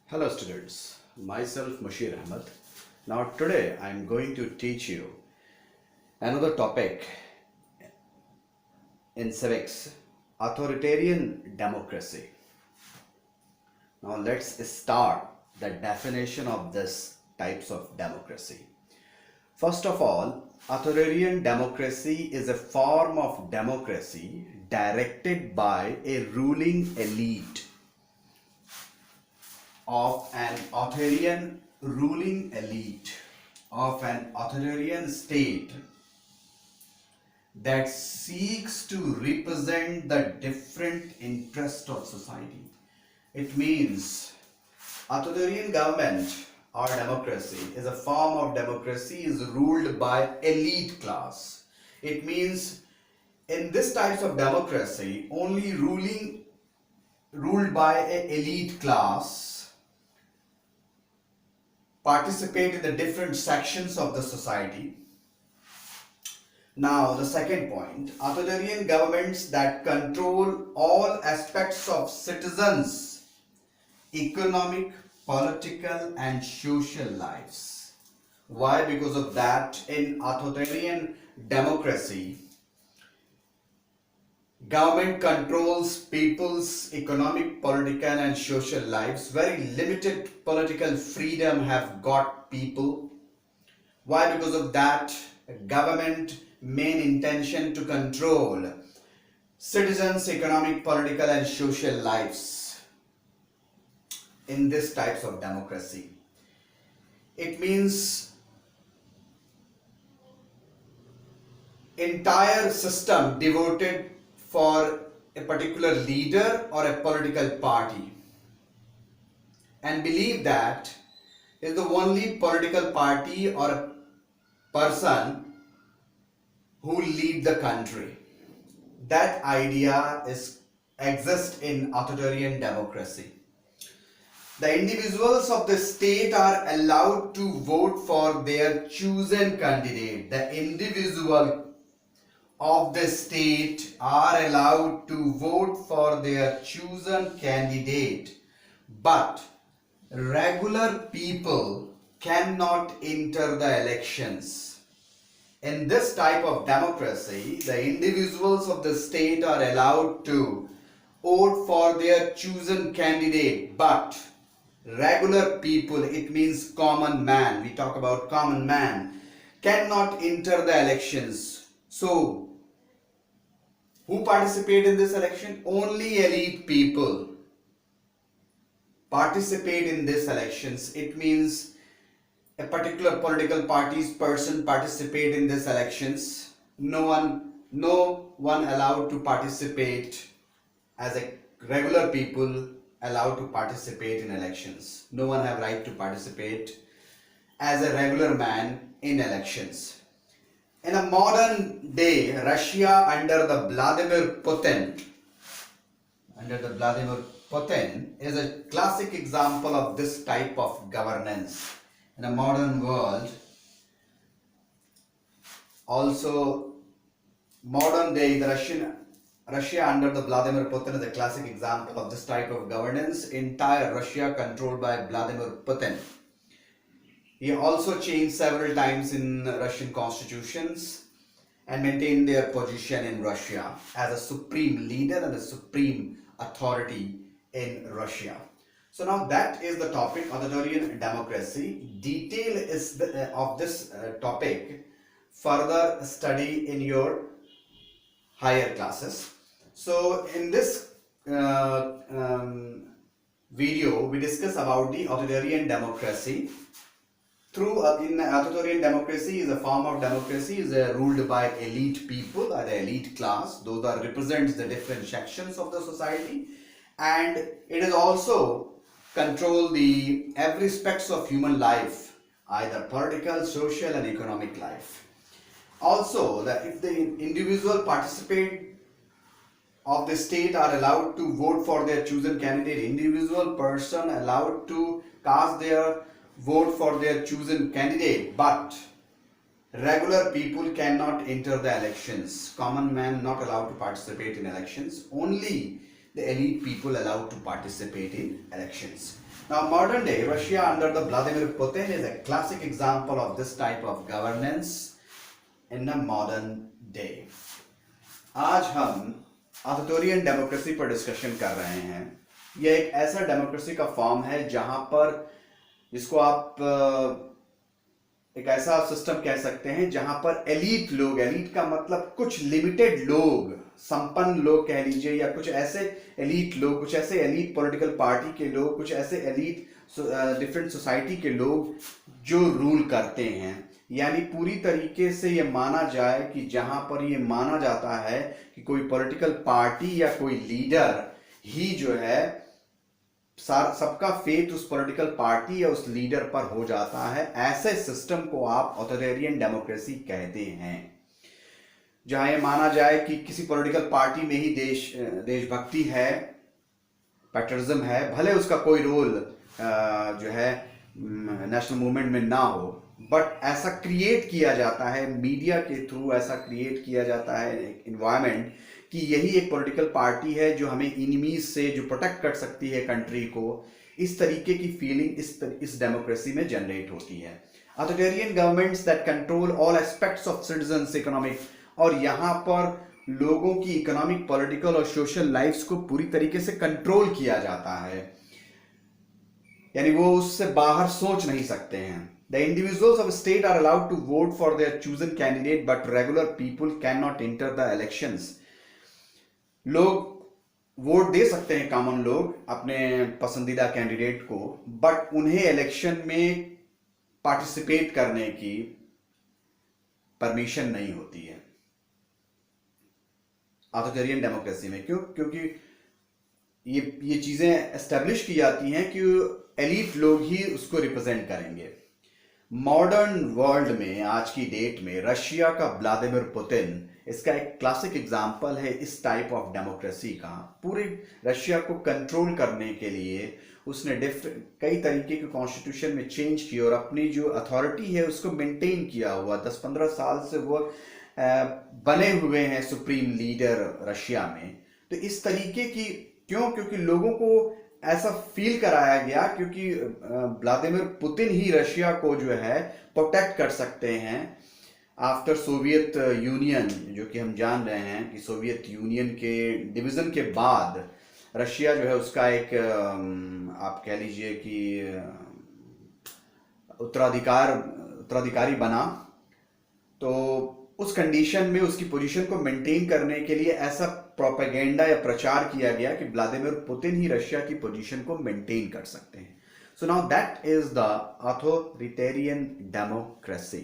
Hello students, myself Mushir Ahmed. Now today I am going to teach you another topic in civics, authoritarian democracy. Now let's start the definition of this types of democracy. First of all, authoritarian democracy is a form of democracy directed by a ruling elite of an authoritarian ruling elite of an authoritarian state that seeks to represent the different interests of society. It means authoritarian government or democracy is a form of democracy is ruled by elite class. It means in this types of democracy only ruled by an elite class participate in the different sections of the society. Now the second point, authoritarian governments that control all aspects of citizens' economic, political and social lives. Why? Because of that in authoritarian democracy, government controls people's economic, political and social lives. Very limited political freedom have got people. Why? Because of that government main intention to control citizens' economic, political and social lives in this types of democracy. It means entire system devoted for a particular leader or a political party and believe that is the only political party or a person who lead the country. That idea exists in authoritarian democracy. The individuals of the state are allowed to vote for their chosen candidate. The individual of the state are allowed to vote for their chosen candidate, but regular people cannot enter the elections. In this type of democracy, the individuals of the state are allowed to vote for their chosen candidate, but regular people, it means common man, we talk about common man, cannot enter the elections. So who participate in this election? Only elite people participate in these elections. It means a particular political party's person participate in these elections. No one allowed to participate as a regular people allowed to participate in elections. No one have right to participate as a regular man in elections. In a modern day, Russia under the Vladimir Putin is a classic example of this type of governance. In a modern world, also modern day, the Russia under the Vladimir Putin is a classic example of this type of governance. Entire Russia controlled by Vladimir Putin. He also changed several times in Russian constitutions and maintained their position in Russia as a supreme leader and a supreme authority in Russia. So now that is the topic, authoritarian democracy. Detail is of this topic further study in your higher classes. So in this video we discuss about the authoritarian democracy. In authoritarian democracy is a form of democracy is ruled by elite people or the elite class. Those are represents the different sections of the society, and it is also control the every aspects of human life, either political, social and economic life. Also, if the individual participate of the state are allowed to vote for their chosen candidate, individual person allowed to cast their vote for their chosen candidate, but regular people cannot enter the elections. Common man not allowed to participate in elections. Only the elite people allowed to participate in elections. Now, modern day Russia under the Vladimir Putin is a classic example of this type of governance in a modern day. आज हम ऑथोरियन democracy पर discussion कर रहे हैं। यह एक ऐसा democracy का फॉर्म है जहां पर जिसको आप एक ऐसा सिस्टम कह सकते हैं जहां पर एलीट लोग, एलीट का मतलब कुछ लिमिटेड लोग, संपन्न लोग कह लीजिए, या कुछ ऐसे एलीट लोग, कुछ ऐसे एलीट पॉलिटिकल पार्टी के लोग, कुछ ऐसे एलीट डिफरेंट सोसाइटी के लोग जो रूल करते हैं। यानी पूरी तरीके से ये माना जाए कि जहां पर ये माना जाता है कि कोई पॉलिटिकल पार्टी या कोई लीडर ही जो है सबका फेथ उस पॉलिटिकल पार्टी या उस लीडर पर हो जाता है, ऐसे सिस्टम को आप ऑथोरिटेरियन डेमोक्रेसी कहते हैं। जहां ये माना जाए कि किसी पॉलिटिकल पार्टी में ही देशभक्ति है, पैट्रियटिज्म है, भले उसका कोई रोल जो है नेशनल मूवमेंट में ना हो, बट ऐसा क्रिएट किया जाता है मीडिया के थ्रू, ऐसा क्रिएट किया जाता है एनवायरनमेंट कि यही एक पॉलिटिकल पार्टी है जो हमें इनिमीज से जो प्रोटेक्ट कर सकती है कंट्री को। इस तरीके की फीलिंग इस डेमोक्रेसी में जनरेट होती है। Authoritarian governments that control all aspects of citizens economic, और यहाँ पर लोगों की इकोनॉमिक, पॉलिटिकल और सोशल लाइफ्स को पूरी तरीके से कंट्रोल किया जाता है, यानी वो उससे बाहर सोच नहीं सकते हैं। The individuals of a state are allowed to vote for their chosen candidate, but regular people cannot enter the elections. लोग वोट दे सकते हैं, कॉमन लोग अपने पसंदीदा कैंडिडेट को, बट उन्हें इलेक्शन में पार्टिसिपेट करने की परमिशन नहीं होती है ऑथोरिटेरियन डेमोक्रेसी में। क्यों? क्योंकि ये चीजें एस्टेब्लिश की जाती हैं कि एलीट लोग ही उसको रिप्रेजेंट करेंगे। मॉडर्न वर्ल्ड में, आज की डेट में, रशिया का व्लादिमीर पुतिन इसका एक क्लासिक एग्जाम्पल है इस टाइप ऑफ डेमोक्रेसी का। पूरे रशिया को कंट्रोल करने के लिए उसने कई तरीके के कॉन्स्टिट्यूशन में चेंज किए और अपनी जो अथॉरिटी है उसको मेंटेन किया हुआ। 10-15 साल से वो बने हुए हैं सुप्रीम लीडर रशिया में। तो इस तरीके की क्योंकि लोगों को ऐसा फील कराया गया, क्योंकि व्लादिमीर पुतिन ही रशिया को जो है प्रोटेक्ट कर सकते हैं आफ्टर सोवियत यूनियन, जो कि हम जान रहे हैं कि सोवियत यूनियन के डिवीजन के बाद रशिया जो है उसका एक आप कह लीजिए कि उत्तराधिकारी बना। तो उस कंडीशन में उसकी पोजीशन को मेंटेन करने के लिए ऐसा प्रोपेगेंडा या प्रचार किया गया कि व्लादिमीर पुतिन ही रशिया की पोजीशन को मेंटेन कर सकते हैं। So now that is the authoritarian democracy.